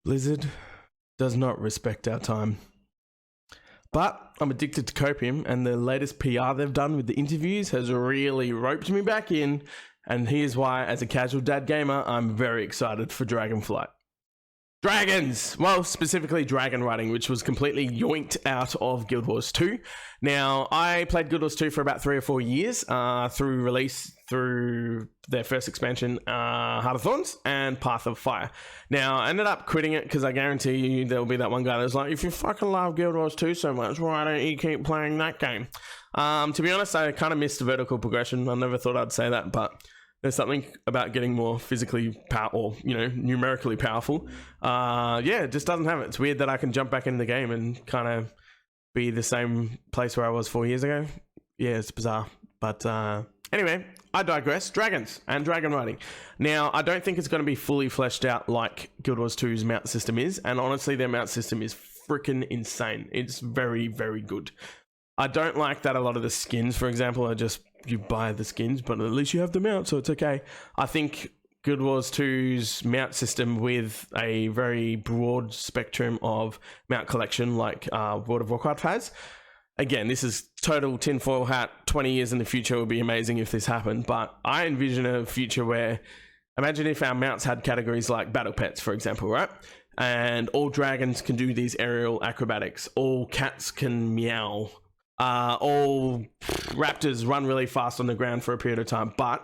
Blizzard does not respect our time. But I'm addicted to copium, and the latest PR they've done with the interviews has really roped me back in, and here's why, as a casual dad gamer, I'm very excited for Dragonflight. Dragons! Well, specifically dragon riding, which was completely yoinked out of Guild Wars 2. Now, I played Guild Wars 2 for about 3 or 4 years, through release, through their first expansion, Heart of Thorns and Path of Fire. Now, I ended up quitting it because I guarantee you there'll be that one guy that's like, if you fucking love Guild Wars 2 so much, why don't you keep playing that game? To be honest, I kind of missed the vertical progression. I never thought I'd say that, but there's something about getting more physically or numerically powerful. Yeah, it just doesn't have it. It's weird that I can jump back into the game and kind of be the same place where I was 4 years ago. Yeah, it's bizarre. But anyway, I digress. Dragons and dragon riding. Now, I don't think it's going to be fully fleshed out like Guild Wars 2's mount system is. And honestly, their mount system is freaking insane. It's very, very good. I don't like that a lot of the skins, for example, are just you buy the skins, but at least you have the mount, so it's okay. I think Guild Wars 2's mount system with a very broad spectrum of mount collection like World of Warcraft has. Again, this is total tinfoil hat. 20 years in the future would be amazing if this happened, but I envision a future where, imagine if our mounts had categories like battle pets, for example, right? And all dragons can do these aerial acrobatics. All cats can meow. All raptors run really fast on the ground for a period of time, but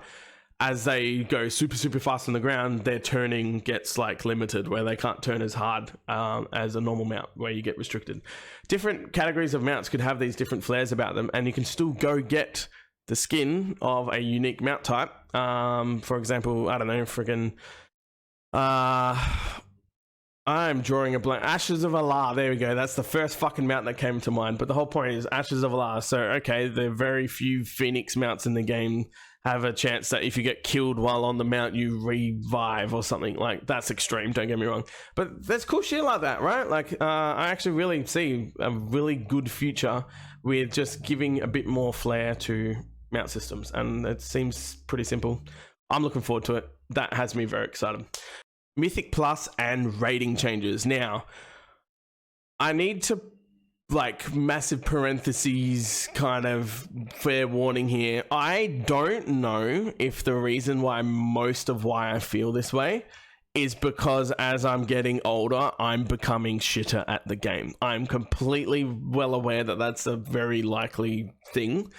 as they go super fast on the ground, their turning gets like limited, where they can't turn as hard as a normal mount, where you get restricted. Different categories of mounts could have these different flares about them, and you can still go get the skin of a unique mount type. For example, I don't know, friggin' I'm drawing a blank. Ashes of Allah. There we go. That's the first fucking mount that came to mind. But the whole point is Ashes of Allah. So, okay, the very few Phoenix mounts in the game have a chance that if you get killed while on the mount, you revive or something. Like, that's extreme. Don't get me wrong. But there's cool shit like that, right? Like, I actually really see a really good future with just giving a bit more flair to mount systems. And it seems pretty simple. I'm looking forward to it. That has me very excited. Mythic Plus and rating changes. Now, I need to, like, massive parentheses kind of fair warning here. I don't know if the reason why I feel this way is because as I'm getting older, I'm becoming shitter at the game. I'm completely well aware that that's a very likely thing.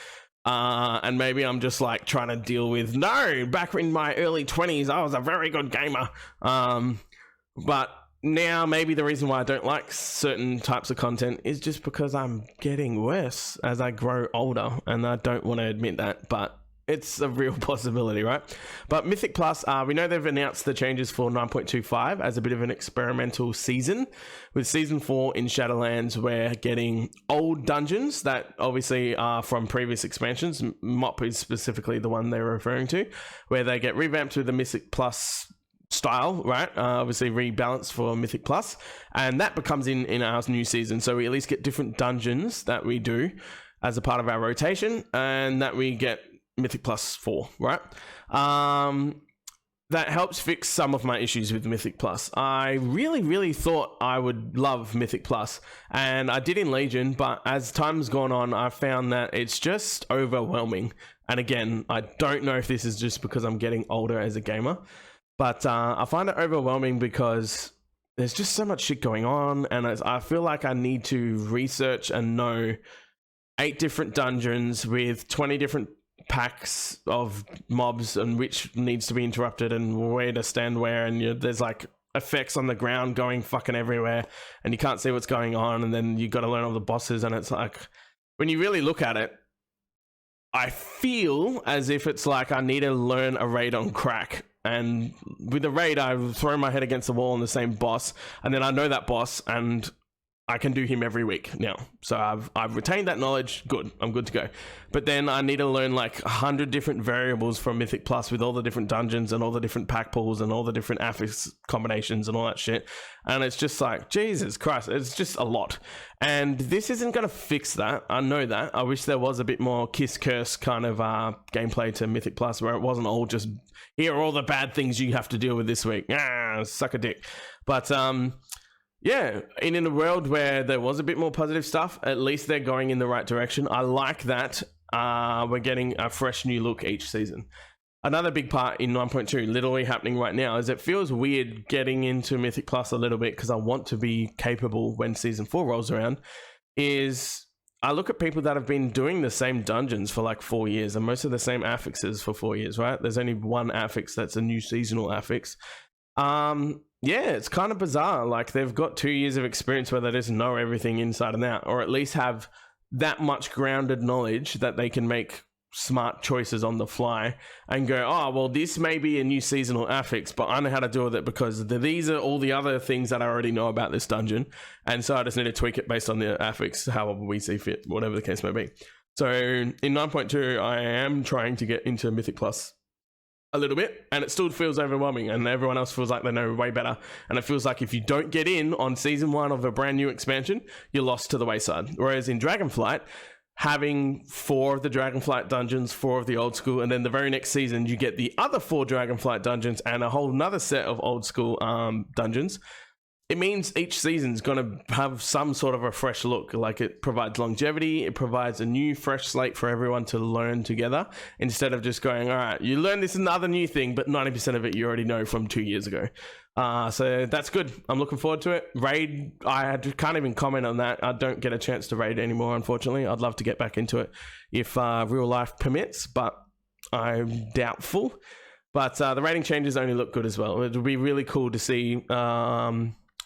And maybe I'm just like trying to deal with, no, back in my early 20s, I was a very good gamer. But now maybe the reason why I don't like certain types of content is just because I'm getting worse as I grow older. And I don't want to admit that, but it's a real possibility, right? But Mythic Plus, we know they've announced the changes for 9.25 as a bit of an experimental season. With Season 4 in Shadowlands, we're getting old dungeons that obviously are from previous expansions. MOP is specifically the one they're referring to, where they get revamped with the Mythic Plus style, right? Obviously rebalanced for Mythic Plus, and that becomes in our new season. So we at least get different dungeons that we do as a part of our rotation, and that we get Mythic Plus 4, right? That helps fix some of my issues with Mythic Plus. I really thought I would love Mythic Plus, and I did in Legion, but as time's gone on, I found that it's just overwhelming. And again, I don't know if this is just because I'm getting older as a gamer, but I find it overwhelming because there's just so much shit going on, and I feel like I need to research and know 8 different dungeons with 20 different packs of mobs and which needs to be interrupted and where to stand where, and there's like effects on the ground going fucking everywhere and you can't see what's going on, and then you got to learn all the bosses, and it's like, when you really look at it, I feel as if it's like I need to learn a raid on crack. And with a raid, I throw my head against the wall on the same boss, and then I know that boss and I can do him every week now. So I've retained that knowledge. Good. I'm good to go. But then I need to learn like 100 different variables from Mythic Plus with all the different dungeons and all the different pack pools and all the different affix combinations and all that shit. And it's just like, Jesus Christ, it's just a lot. And this isn't going to fix that. I know that. I wish there was a bit more kiss curse kind of gameplay to Mythic Plus, where it wasn't all just, here are all the bad things you have to deal with this week. Suck a dick. But Yeah, and in a world where there was a bit more positive stuff, at least they're going in the right direction. I like that we're getting a fresh new look each season. Another big part in 9.2 literally happening right now is it feels weird getting into Mythic Plus a little bit because I want to be capable when Season 4 rolls around, is I look at people that have been doing the same dungeons for like 4 years and most of the same affixes for 4 years, right? There's only one affix that's a new seasonal affix. Yeah, it's kind of bizarre. Like they've got 2 years of experience where they just know everything inside and out, or at least have that much grounded knowledge that they can make smart choices on the fly and go, oh, well, this may be a new seasonal affix, but I know how to deal with it because these are all the other things that I already know about this dungeon. And so I just need to tweak it based on the affix, however we see fit, whatever the case may be. So in 9.2, I am trying to get into Mythic Plus a little bit, and it still feels overwhelming, and everyone else feels like they know way better. And it feels like if you don't get in on season 1 of a brand new expansion, you're lost to the wayside. Whereas in Dragonflight, having 4 of the Dragonflight dungeons, 4 of the old school, and then the very next season you get the other 4 Dragonflight dungeons and a whole nother set of old school dungeons, it means each season's going to have some sort of a fresh look. Like it provides longevity, it provides a new fresh slate for everyone to learn together, instead of just going, all right, you learn this another new thing, but 90% of it you already know from 2 years ago. So that's good. I'm looking forward to it. Raid, can't even comment on that. I don't get a chance to raid anymore, unfortunately. I'd love to get back into it if real life permits, but I'm doubtful. But the rating changes only look good as well. It would be really cool to see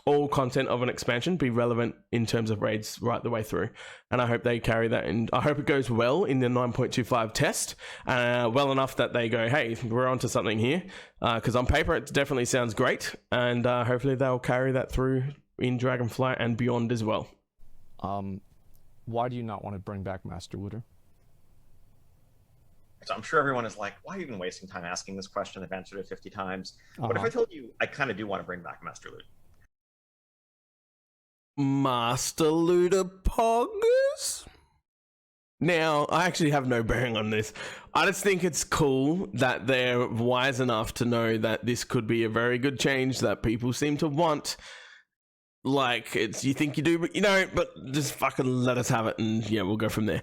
all content of an expansion be relevant in terms of raids right the way through, and I hope they carry that, and I hope it goes well in the 9.25 test, well enough that they go, hey, we're onto something here, because on paper it definitely sounds great, and hopefully they'll carry that through in Dragonflight and beyond as well. Why do you not want to bring back Master Looter? So I'm sure everyone is like, why are you even wasting time asking this question? I've answered it 50 times. What if I told you I kind of do want to bring back Master Looter? Master Looter Poggers? Now, I actually have no bearing on this. I just think it's cool that they're wise enough to know that this could be a very good change that people seem to want. Like, it's, you think you do, but you don't, but just fucking let us have it, and yeah, we'll go from there.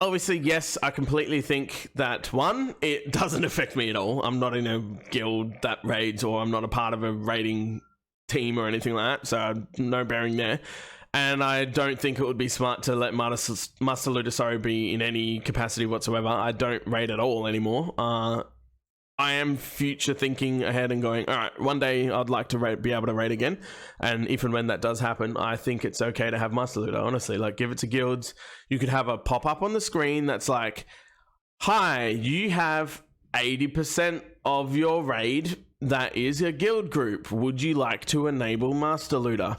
Obviously, yes, I completely think that, one, it doesn't affect me at all. I'm not in a guild that raids, or I'm not a part of a raiding team or anything like that, so no bearing there. And I don't think it would be smart to let Master Looter be in any capacity whatsoever. I don't raid at all anymore. I am future thinking ahead and going, all right, one day I'd like to be able to raid again, and if and when that does happen, I think it's okay to have Master Looter, honestly. Like, give it to guilds. You could have a pop-up on the screen that's like, hi, you have 80% of your raid that is a guild group. Would you like to enable Master Looter?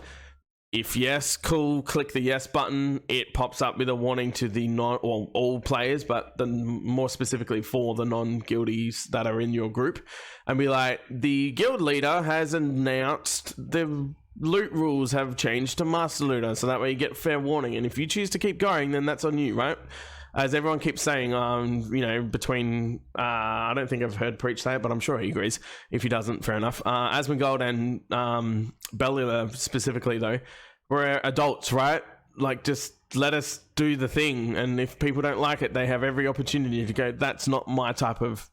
If yes, cool, click the yes button. It pops up with a warning to the all players, but more specifically for the non-guildies that are in your group, and be like, the guild leader has announced the loot rules have changed to Master Looter, so that way you get fair warning, and if you choose to keep going, then that's on you, right? As everyone keeps saying, you know, between, I don't think I've heard Preach say it, but I'm sure he agrees. If he doesn't, fair enough. Asmongold and Bellula specifically, though, we're adults, right? Like, just let us do the thing. And if people don't like it, they have every opportunity to go, that's not my type of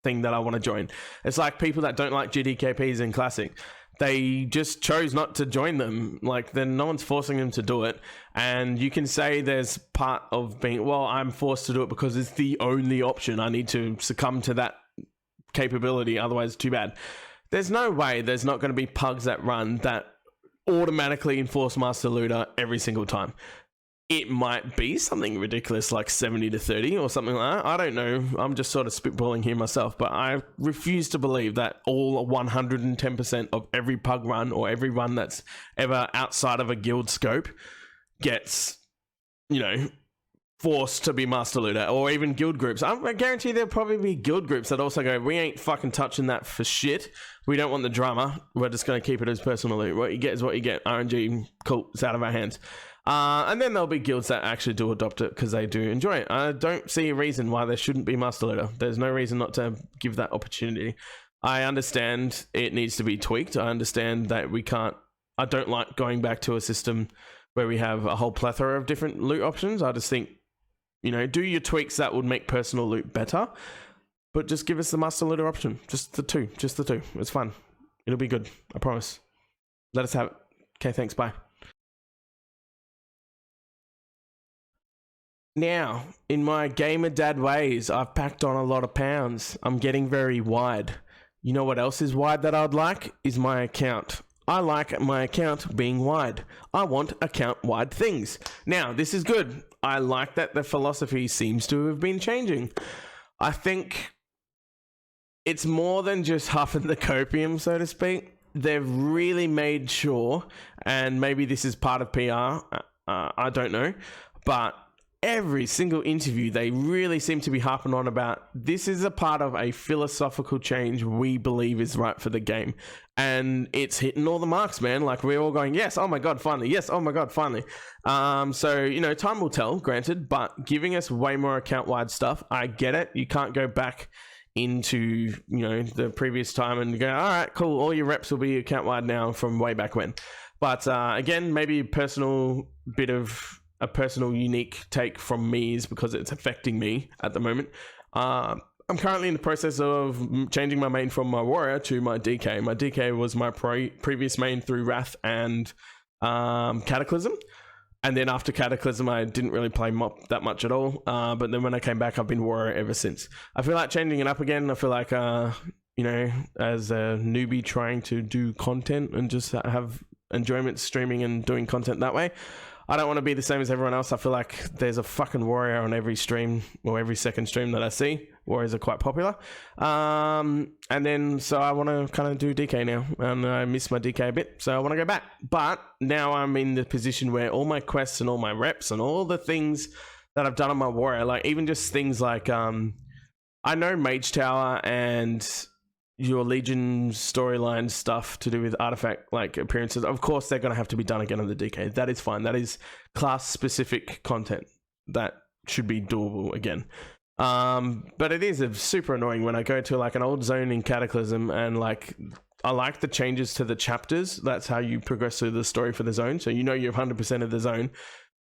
thing that I want to join. It's like people that don't like GDKPs in Classic. They just chose not to join them. Like, then no one's forcing them to do it. And you can say there's part of being, well, I'm forced to do it because it's the only option. I need to succumb to that capability. Otherwise, too bad. There's no way there's not going to be pugs that run that automatically enforce Master Looter every single time. It might be something ridiculous like 70 to 30 or something like that. I don't know. I'm just sort of spitballing here myself, but I refuse to believe that all 110% of every pug run or every run that's ever outside of a guild scope gets, you know, forced to be Master Looter, or even guild groups. I guarantee there'll probably be guild groups that also go, we ain't fucking touching that for shit. We don't want the drama. We're just going to keep it as personal loot. What you get is what you get. RNG, cool, it's out of our hands. And then there'll be guilds that actually do adopt it because they do enjoy it. I don't see a reason why there shouldn't be Master Looter. There's no reason not to give that opportunity. I understand it needs to be tweaked. I understand that I don't like going back to a system where we have a whole plethora of different loot options. I just think, do your tweaks that would make personal loot better, but just give us the master looter option. Just the two. It's fun. It'll be good. I promise. Let us have it. Okay, thanks. Bye. Now, in my Gamerdad ways, I've packed on a lot of pounds. I'm getting very wide. You know what else is wide that I'd like? Is my account. I like my account being wide. I want account-wide things. Now, this is good. I like that the philosophy seems to have been changing. I think it's more than just huffing the copium, so to speak. They've really made sure, and maybe this is part of PR, I don't know, but every single interview, they really seem to be harping on about this is a part of a philosophical change we believe is right for the game. And it's hitting all the marks, man. Like, we're all going, yes, oh my God, finally. Yes, oh my God, finally. So, time will tell, granted, but giving us way more account-wide stuff, I get it. You can't go back into, the previous time and go, all right, cool, all your reps will be account-wide now from way back when. But again, maybe a personal unique take from me is because it's affecting me at the moment. I'm currently in the process of changing my main from my warrior to my DK. My DK was my previous main through Wrath and Cataclysm. And then after Cataclysm, I didn't really play Mop that much at all. But then when I came back, I've been warrior ever since. I feel like changing it up again. I feel like, as a newbie trying to do content and just have enjoyment streaming and doing content that way, I don't want to be the same as everyone else. I feel like there's a fucking warrior on every stream or every second stream that I see. Warriors are quite popular. And then, so I want to kind of do DK now. And I miss my DK a bit, so I want to go back. But now I'm in the position where all my quests and all my reps and all the things that I've done on my warrior, like even just things like, I know Mage Tower and your Legion storyline stuff to do with artifact like appearances, of course they're going to have to be done again on the DK. That is fine. That is class specific content that should be doable again. But it is super annoying when I go to like an old zone in Cataclysm and like I like the changes to the chapters. That's how you progress through the story for the zone. So you're 100% of the zone.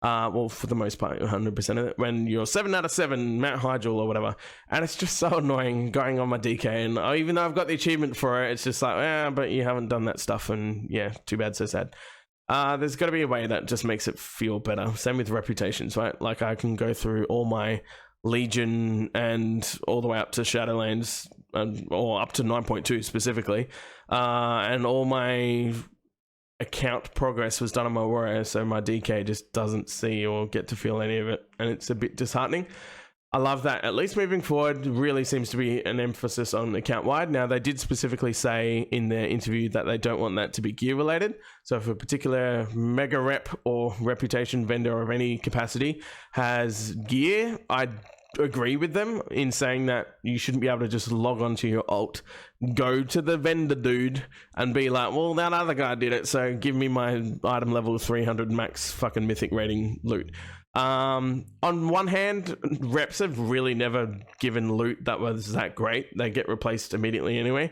Well, for the most part, 100% of it, when you're 7 out of 7, Mount Hyjal or whatever. And it's just so annoying going on my DK. And even though I've got the achievement for it, it's just like, but you haven't done that stuff. And yeah, too bad, so sad. There's got to be a way that just makes it feel better. Same with reputations, right? Like I can go through all my Legion and all the way up to Shadowlands, or up to 9.2 specifically. And all my account progress was done on my warrior, so my DK just doesn't see or get to feel any of it, and it's a bit disheartening. I love that at least moving forward really seems to be an emphasis on account wide. Now they did specifically say in their interview that they don't want that to be gear related, so if a particular mega rep or reputation vendor of any capacity has gear, I agree with them in saying that you shouldn't be able to just log onto your alt, go to the vendor dude and be like, well, that other guy did it, so give me my item level 300 max fucking mythic rating loot. On one hand, reps have really never given loot that was that great. They get replaced immediately anyway.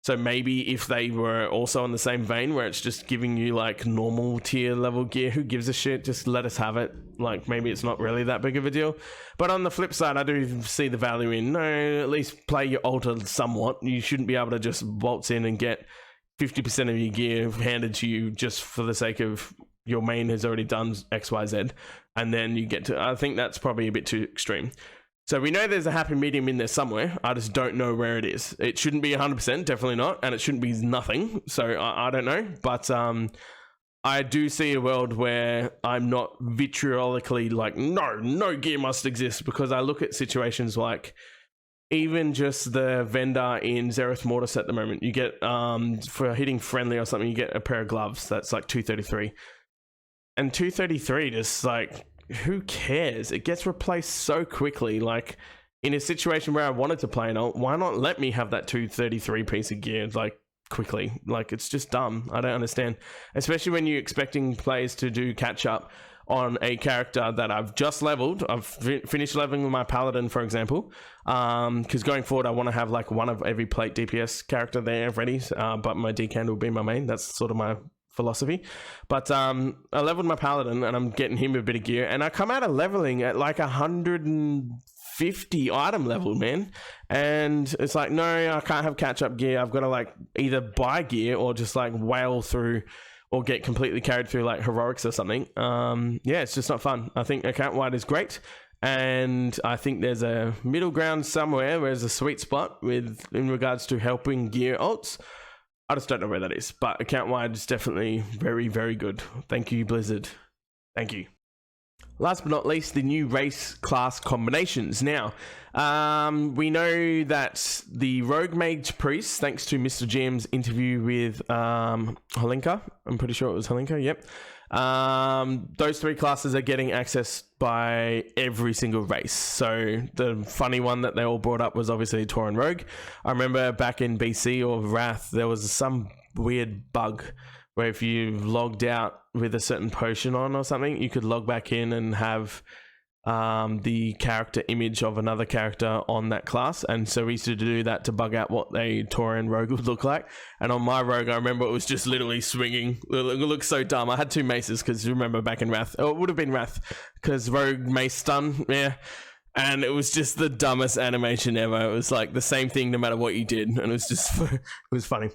So maybe if they were also in the same vein where it's just giving you like normal tier level gear, who gives a shit? Just let us have it. Like maybe it's not really that big of a deal. But on the flip side, I do see the value in, no, at least play your altar somewhat. You shouldn't be able to just waltz in and get 50% of your gear handed to you just for the sake of your main has already done XYZ. And then you get to, I think that's probably a bit too extreme. So we know there's a happy medium in there somewhere. I just don't know where it is. It shouldn't be 100%, definitely not. And it shouldn't be nothing. So I don't know. But I do see a world where I'm not vitriolically like, no gear must exist. Because I look at situations like even just the vendor in Zereth Mortis at the moment. You get, for hitting friendly or something, you get a pair of gloves. That's like 233. And 233 just like, who cares? It gets replaced so quickly. Like in a situation where I wanted to play an ult, why not let me have that 233 piece of gear like quickly? Like it's just dumb. I don't understand, especially when you're expecting players to do catch up on a character that I've just leveled. I've finished leveling with my paladin, for example, because going forward I want to have like one of every plate DPS character there ready, but my Decan will be my main. That's sort of my philosophy. But I leveled my paladin and I'm getting him a bit of gear, and I come out of leveling at like 150 item level, man, and it's like, no, I can't have catch-up gear. I've got to like either buy gear or just like whale through or get completely carried through like heroics or something. Yeah, it's just not fun. I think account wide is great, and I think there's a middle ground somewhere where there's a sweet spot with in regards to helping gear alts. I just don't know where that is, but account wide is definitely very, very good. Thank you, Blizzard. Thank you. Last but not least, the new race class combinations. Now, we know that the Rogue Mage Priest, thanks to Mr. GM's interview with Holinka, I'm pretty sure it was Holinka, yep. Those three classes are getting access by every single race. So the funny one that they all brought up was obviously Tauren Rogue. I remember back in BC or Wrath, there was some weird bug where if you logged out with a certain potion on or something, you could log back in and have the character image of another character on that class. And so we used to do that to bug out what a Tauren Rogue would look like. And on my Rogue, I remember it was just literally swinging. It looked so dumb. I had two maces because you remember back in Wrath. Oh, it would have been Wrath because Rogue mace stun, yeah. And it was just the dumbest animation ever. It was like the same thing no matter what you did. And it was just, it was funny.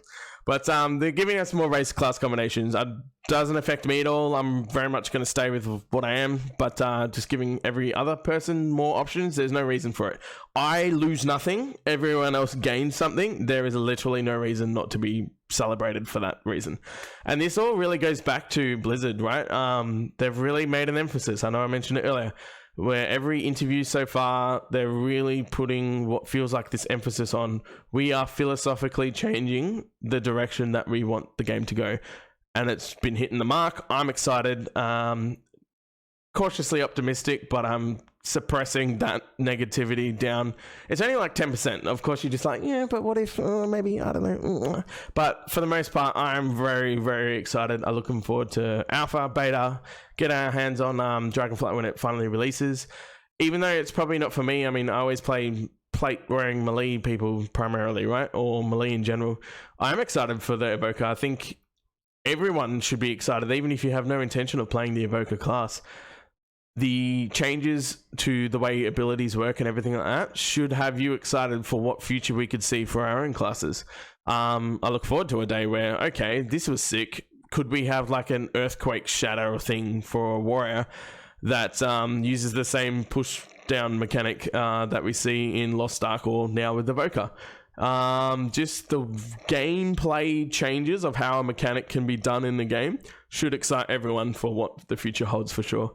But they're giving us more race class combinations. It doesn't affect me at all. I'm very much going to stay with what I am, but just giving every other person more options. There's no reason for it. I lose nothing. Everyone else gains something. There is literally no reason not to be celebrated for that reason. And this all really goes back to Blizzard, right? They've really made an emphasis. I know I mentioned it earlier, where every interview so far, they're really putting what feels like this emphasis on, we are philosophically changing the direction that we want the game to go. And it's been hitting the mark. I'm excited, cautiously optimistic, but I'm suppressing that negativity down. It's only like 10%. Of course, you're just like, yeah, but what if, maybe, I don't know. But for the most part, I'm very, very excited. I'm looking forward to alpha, beta, get our hands on Dragonflight when it finally releases. Even though it's probably not for me. I mean, I always play plate-wearing melee people primarily, right? Or melee in general. I'm excited for the Evoker. I think everyone should be excited, even if you have no intention of playing the Evoker class. The changes to the way abilities work and everything like that should have you excited for what future we could see for our own classes. I look forward to a day where, okay, this was sick. Could we have like an Earthquake Shadow thing for a warrior that uses the same push down mechanic that we see in Lost Ark or now with Evoker? Just the gameplay changes of how a mechanic can be done in the game should excite everyone for what the future holds for sure.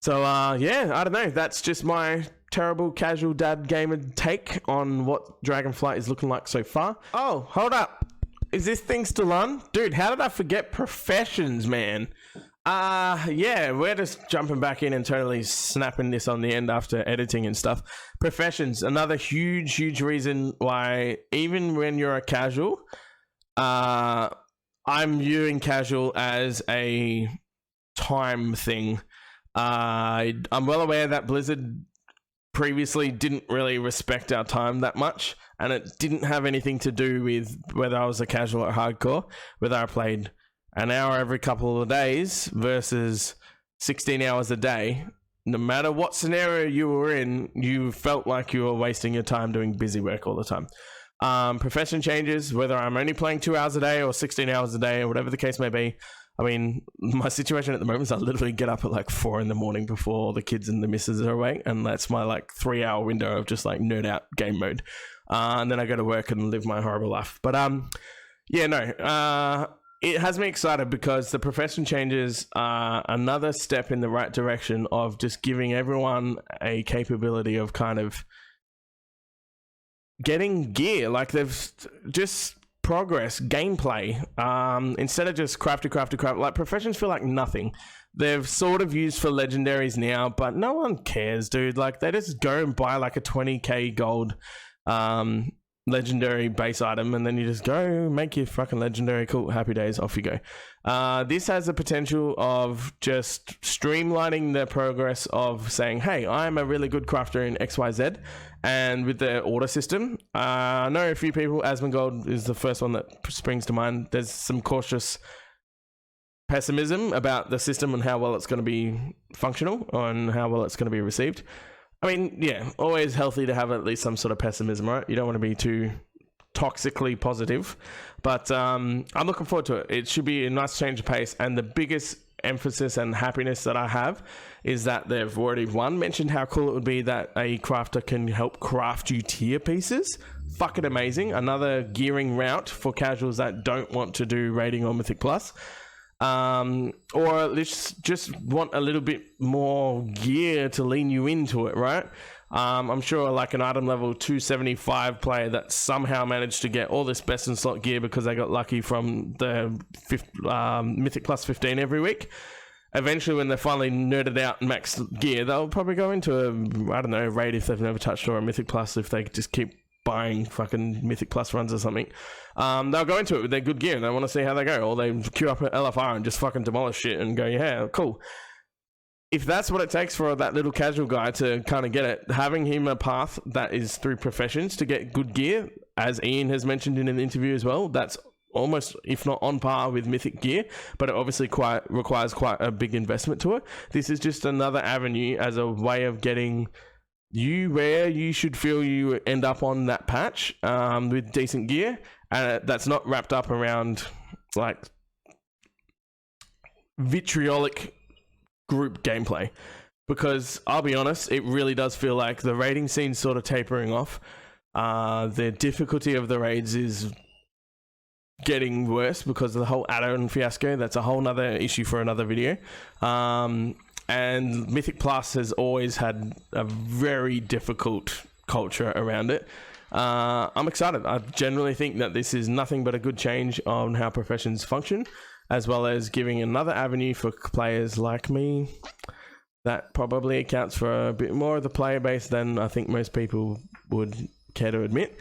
So yeah, I don't know, that's just my terrible casual dad gamer take on what Dragonflight is looking like so far. Oh, hold up, is this thing still on? Dude, how did I forget Professions, man? Yeah, we're just jumping back in and totally snapping this on the end after editing and stuff. Professions, another huge reason why, even when you're a casual, I'm viewing casual as a time thing. I'm well aware that Blizzard previously didn't really respect our time that much, and it didn't have anything to do with whether I was a casual or hardcore, whether I played an hour every couple of days versus 16 hours a day. No matter what scenario you were in, you felt like you were wasting your time doing busy work all the time. Profession changes, whether I'm only playing 2 hours a day or 16 hours a day or whatever the case may be. I mean, my situation at the moment is I literally get up at like 4 a.m. before the kids and the missus are awake, and that's my like 3-hour window of just like nerd out game mode. And then I go to work and live my horrible life. But yeah, no, it has me excited because the profession changes are another step in the right direction of just giving everyone a capability of kind of getting gear. Like they've just progress, gameplay, instead of just craft. Like professions feel like nothing. They've sort of used for legendaries now, but no one cares, dude. Like they just go and buy like a 20k gold legendary base item, and then you just go make your fucking legendary. Cool, happy days, off you go. This has the potential of just streamlining the progress of saying, hey, I'm a really good crafter in XYZ, and with the order system, I know a few people. Asmongold is the first one that springs to mind. There's some cautious pessimism about the system and how well it's going to be functional and how well it's going to be received. I mean, yeah, always healthy to have at least some sort of pessimism, right? You don't want to be too toxically positive, but I'm looking forward to it. It should be a nice change of pace, and the biggest emphasis and happiness that I have is that they've already mentioned how cool it would be that a crafter can help craft you tier pieces. Fucking amazing. Another gearing route for casuals that don't want to do raiding or Mythic Plus. Or at least just want a little bit more gear to lean you into it, right? I'm sure like an item level 275 player that somehow managed to get all this best in slot gear because they got lucky from the Mythic Plus 15 every week. Eventually, when they're finally nerded out and max gear, they'll probably go into a raid if they've never touched, or a Mythic Plus if they just keep buying fucking Mythic Plus runs or something. They'll go into it with their good gear and they want to see how they go, or they queue up at LFR and just fucking demolish shit and go, yeah, cool. If that's what it takes for that little casual guy to kind of get it, having him a path that is through professions to get good gear, as Ian has mentioned in an interview as well, that's almost, if not on par with Mythic gear, but it obviously requires quite a big investment to it. This is just another avenue as a way of getting you where you should feel you end up on that patch with decent gear, and that's not wrapped up around like vitriolic group gameplay. Because I'll be honest, it really does feel like the raiding scene's sort of tapering off. The difficulty of the raids is getting worse because of the whole add-on fiasco. That's a whole nother issue for another video. And Mythic Plus has always had a very difficult culture around it. I'm excited. I generally think that this is nothing but a good change on how professions function, as well as giving another avenue for players like me that probably accounts for a bit more of the player base than I think most people would care to admit.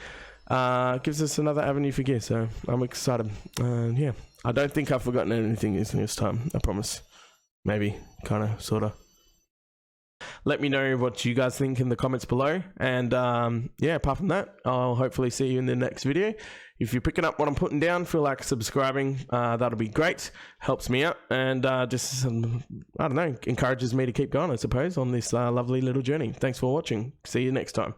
Gives us another avenue for gear, so I'm excited. Yeah, I don't think I've forgotten anything this time, I promise. Maybe, kind of, sort of. Let me know what you guys think in the comments below, and yeah, apart from that, I'll hopefully see you in the next video. If you're picking up what I'm putting down, feel like subscribing, that'll be great, helps me out, and just, I don't know, encourages me to keep going, I suppose, on this lovely little journey. Thanks for watching, see you next time.